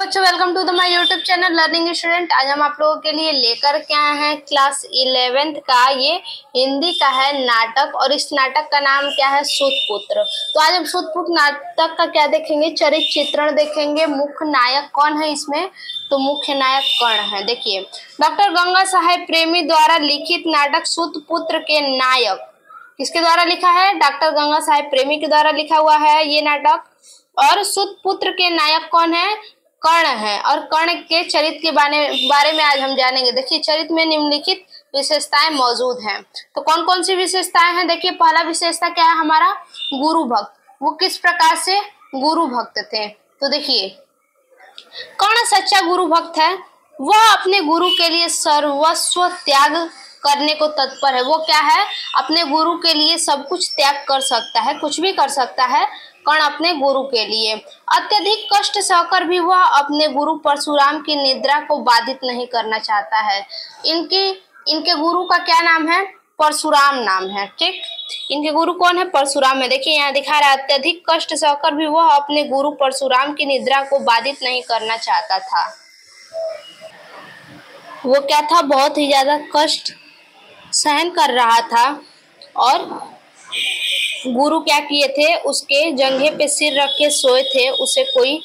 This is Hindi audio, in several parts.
बच्चों, welcome to the my YouTube channel learning student. आज हम आप लोगों के लिए लेकर के आए हैं क्लास 11th का, ये हिंदी का है नाटक, और इस नाटक का नाम क्या है, सूतपुत्र। तो आज हम सूतपुत्र नाटक का क्या देखेंगे, चरित्र चित्रण देखेंगे। मुख्य नायक कौन है इसमें, तो मुख्य नायक कर्ण है। देखिए, डॉक्टर गंगा साहेब प्रेमी द्वारा लिखित नाटक सूतपुत्र के नायक किसके द्वारा लिखा है, डॉक्टर गंगा साहेब प्रेमी के द्वारा लिखा हुआ है ये नाटक। और सूतपुत्र के नायक कौन है, कर्ण है। और कर्ण के चरित्र के बारे में आज हम जानेंगे। देखिए, चरित्र में निम्नलिखित विशेषताएं मौजूद हैं। तो कौन कौन सी विशेषताएं हैं, देखिए पहला विशेषता क्या है हमारा, गुरु भक्त। वो किस प्रकार से गुरु भक्त थे, तो देखिए कर्ण सच्चा गुरु भक्त है। वह अपने गुरु के लिए सर्वस्व त्याग करने को तत्पर है। वो क्या है, अपने गुरु के लिए सब कुछ त्याग कर सकता है, कुछ भी कर सकता है कर्ण अपने गुरु के लिए। अत्यधिक कष्ट सहकर भी वह अपने गुरु परशुराम की निद्रा को बाधित नहीं करना चाहता है। इनके गुरु का क्या नाम है, परशुराम नाम है। ठीक, इनके गुरु कौन है, परशुराम है। देखिए यहाँ दिखा रहा है, अत्यधिक कष्ट सहकर भी वह अपने गुरु परशुराम की निद्रा को बाधित नहीं करना चाहता था। वो क्या था, बहुत ही ज्यादा कष्ट सहन कर रहा था, और गुरु क्या किए थे, उसके जंघे पे सिर रख के सोए थे। उसे कोई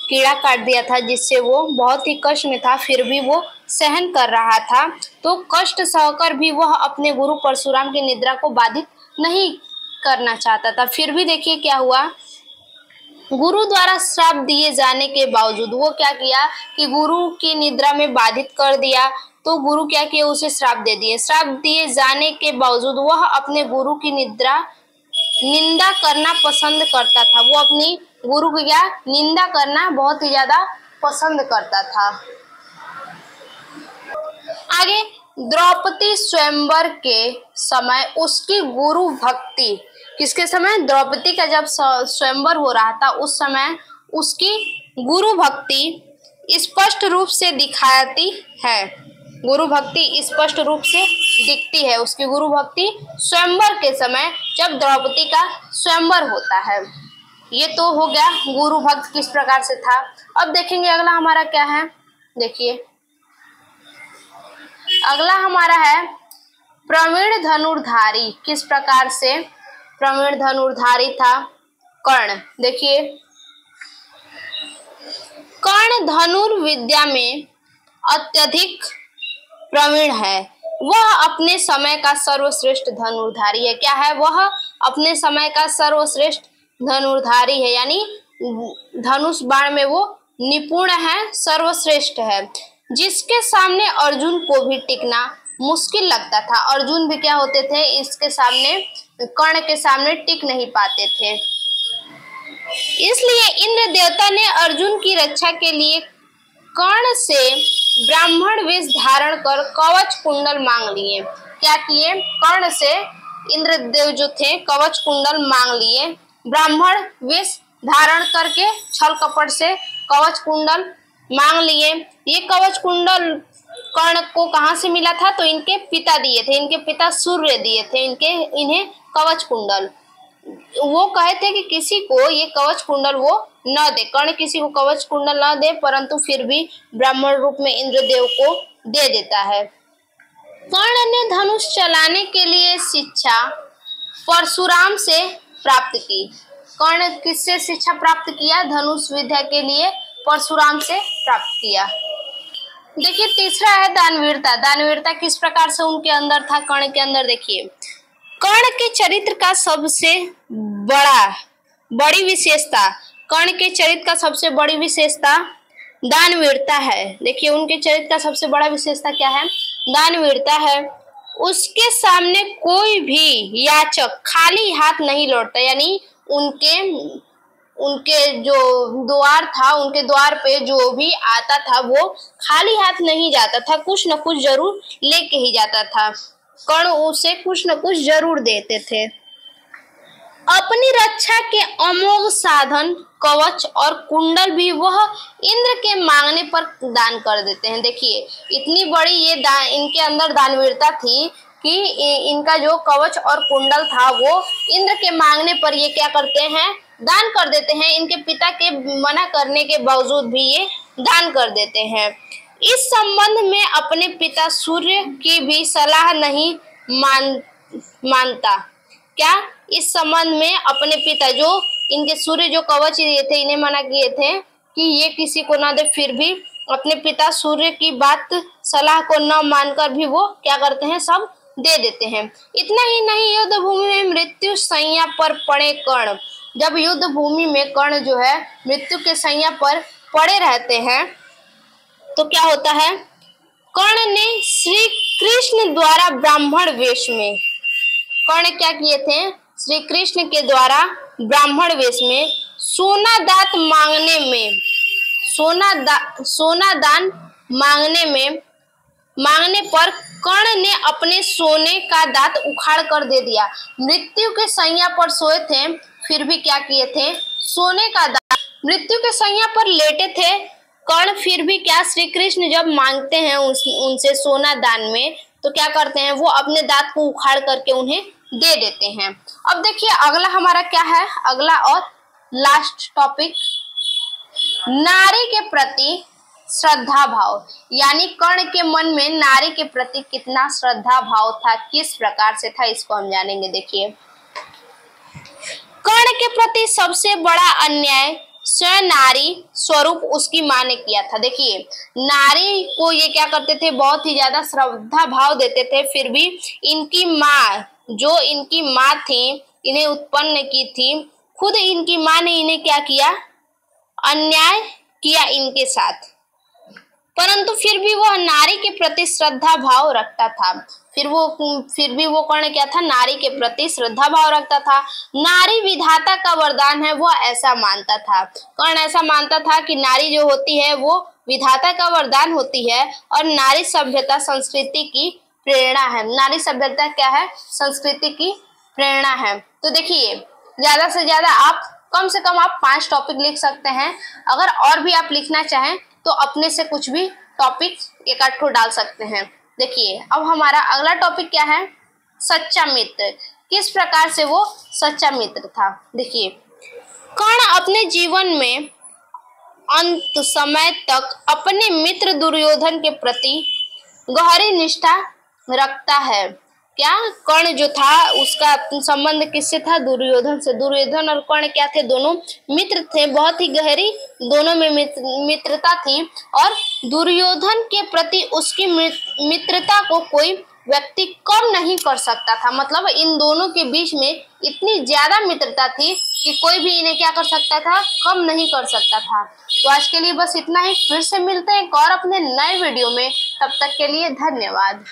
कीड़ा काट दिया था, जिससे वो बहुत ही कष्ट में था, फिर भी वो सहन कर रहा था। तो कष्ट सहकर भी वह अपने गुरु परशुराम की निद्रा को बाधित नहीं करना चाहता था। फिर भी देखिए क्या हुआ, गुरु द्वारा श्राप दिए जाने के बावजूद वो क्या किया कि गुरु की निद्रा में बाधित कर दिया। तो गुरु क्या किया, उसे श्राप दे दिए। श्राप दिए जाने के बावजूद वह अपने गुरु की निंदा करना पसंद करता था। वो अपनी गुरु की क्या, निंदा करना बहुत ही ज्यादा पसंद करता था। आगे, द्रौपदी स्वयंवर के समय उसकी गुरु भक्ति, किसके समय, द्रौपदी का जब स्वयंवर हो रहा था उस समय उसकी गुरु भक्ति स्पष्ट रूप से दिखाती है। गुरु भक्ति स्पष्ट रूप से दिखती है, उसकी गुरु भक्ति स्वयंवर के समय जब द्रौपदी का स्वयंवर होता है। ये तो हो गया गुरु भक्त किस प्रकार से था। अब देखेंगे अगला हमारा क्या है, देखिए अगला हमारा है प्रवीण धनुर्धारी। किस प्रकार से प्रवीण धनुर्धारी था कर्ण। देखिए, कर्ण धनुर्विद्या में अत्यधिक प्रवीण है। वह अपने समय का सर्वश्रेष्ठ धनुर्धारी है। क्या है, वह अपने समय का सर्वश्रेष्ठ धनुर्धारी है, यानी धनुष बाण में वो निपुण है, सर्वश्रेष्ठ है, जिसके सामने अर्जुन को भी टिकना मुश्किल लगता था। अर्जुन भी क्या होते थे, इसके सामने, कर्ण के सामने टिक नहीं पाते थे। इसलिए इंद्र देवता ने अर्जुन की रक्षा के लिए कर्ण से ब्राह्मण वेश धारण कर कवच कुंडल मांग लिए। क्या किए, कर्ण से इंद्रदेव जो थे कवच कुंडल मांग लिए। ब्राह्मण वेश धारण करके छल कपट से कवच कुंडल मांग लिए। ये कवच कुंडल कर्ण को कहाँ से मिला था, तो इनके पिता दिए थे। इनके पिता सूर्य दिए थे इन्हें कवच कुंडल। वो कहे थे कि किसी को ये कवच कुंडल वो न दे, कर्ण किसी को कवच कुंडल न दे, परंतु फिर भी ब्राह्मण रूप में इंद्रदेव को दे देता है। कर्ण ने धनुष चलाने के लिए शिक्षा परशुराम से प्राप्त की। कर्ण किससे शिक्षा प्राप्त किया, धनुष विद्या के लिए परशुराम से प्राप्त किया। देखिए तीसरा है दानवीरता। दानवीरता किस प्रकार से उनके अंदर था, कर्ण के अंदर। देखिए, कर्ण के चरित्र का सबसे बड़ी विशेषता, कर्ण के चरित्र का सबसे बड़ी विशेषता दानवीरता है। देखिए, उनके चरित्र का सबसे बड़ा विशेषता क्या है, दानवीरता है। उसके सामने कोई भी याचक खाली हाथ नहीं लौटता, यानी उनके जो द्वार था, उनके द्वार पे जो भी आता था वो खाली हाथ नहीं जाता था, कुछ न कुछ जरूर लेके ही जाता था। कर्ण उसे कुछ न कुछ जरूर देते थे। अपनी रक्षा के अमोघ साधन कवच और कुंडल भी वह इंद्र के मांगने पर दान कर देते हैं। देखिए, इतनी बड़ी ये इनके अंदर दानवीरता थी कि इनका जो कवच और कुंडल था वो इंद्र के मांगने पर ये क्या करते हैं, दान कर देते हैं। इनके पिता के मना करने के बावजूद भी ये दान कर देते हैं। इस संबंध में अपने पिता सूर्य की भी सलाह नहीं मानता। क्या? इस संबंध में अपने पिता, जो इनके सूर्य जो कवच दिए थे, इन्हें मना किए थे कि ये किसी को ना दे, फिर भी अपने पिता सूर्य की बात सलाह को न मानकर भी वो क्या करते हैं, सब दे देते हैं। इतना ही नहीं, युद्ध भूमि में मृत्यु शैया पर पड़े कर्ण, जब युद्ध भूमि में कर्ण जो है मृत्यु के शैया पर पड़े रहते हैं तो क्या होता है, कर्ण ने श्री कृष्ण द्वारा ब्राह्मण वेश में, कर्ण क्या किए थे, श्री कृष्ण के द्वारा ब्राह्मण वेश में सोना दान मांगने पर कर्ण ने अपने सोने का दांत उखाड़ कर दे दिया। मृत्यु के शैया पर सोए थे, फिर भी क्या किए थे, सोने का दांत, मृत्यु के शैया पर लेटे थे कर्ण, फिर भी क्या, श्री कृष्ण जब मांगते हैं उनसे सोना दान में, तो क्या करते हैं, वो अपने दांत को उखाड़ करके उन्हें दे देते हैं। अब देखिए अगला हमारा क्या है, अगला और लास्ट टॉपिक, नारी के प्रति श्रद्धा भाव, यानी कर्ण के मन में नारी के प्रति कितना श्रद्धा भाव था, किस प्रकार से था, इसको हम जानेंगे। देखिए, कर्ण के प्रति सबसे बड़ा अन्याय स्वयं नारी स्वरूप उसकी मां ने किया था। देखिए, नारी को ये क्या करते थे, बहुत ही ज्यादा श्रद्धा भाव देते थे, फिर भी इनकी माँ, जो इनकी माँ थी, इन्हें उत्पन्न की थी, खुद इनकी माँ ने इन्हें क्या किया, अन्याय किया इनके साथ, परंतु फिर भी वह नारी के प्रति श्रद्धा भाव रखता था। फिर भी वो कर्ण क्या था, नारी के प्रति श्रद्धा भाव रखता था। नारी विधाता का वरदान है, वह ऐसा मानता था, कर्ण ऐसा मानता था कि नारी जो होती है वो विधाता का वरदान होती है और नारी सभ्यता संस्कृति की प्रेरणा है। नारी सभ्यता क्या है, संस्कृति की प्रेरणा है। तो देखिए, ज्यादा से ज्यादा आप कम से कम आप 5 टॉपिक लिख सकते हैं। अगर और भी आप लिखना चाहें तो अपने से कुछ भी टॉपिक एक आध ठो डाल सकते हैं। देखिए, अब हमारा अगला टॉपिक क्या है, सच्चा मित्र, किस प्रकार से वो सच्चा मित्र था। देखिए, कर्ण अपने जीवन में अंत समय तक अपने मित्र दुर्योधन के प्रति गहरी निष्ठा रखता है। क्या, कर्ण जो था उसका संबंध किससे था, दुर्योधन से। दुर्योधन और कर्ण क्या थे, दोनों मित्र थे, बहुत ही गहरी दोनों में मित्रता थी और दुर्योधन के प्रति उसकी मित्रता को कोई व्यक्ति कम नहीं कर सकता था। मतलब इन दोनों के बीच में इतनी ज्यादा मित्रता थी कि कोई भी इन्हें क्या कर सकता था, कम नहीं कर सकता था। तो आज के लिए बस इतना ही, फिर से मिलते हैं एक और अपने नए वीडियो में, तब तक के लिए धन्यवाद।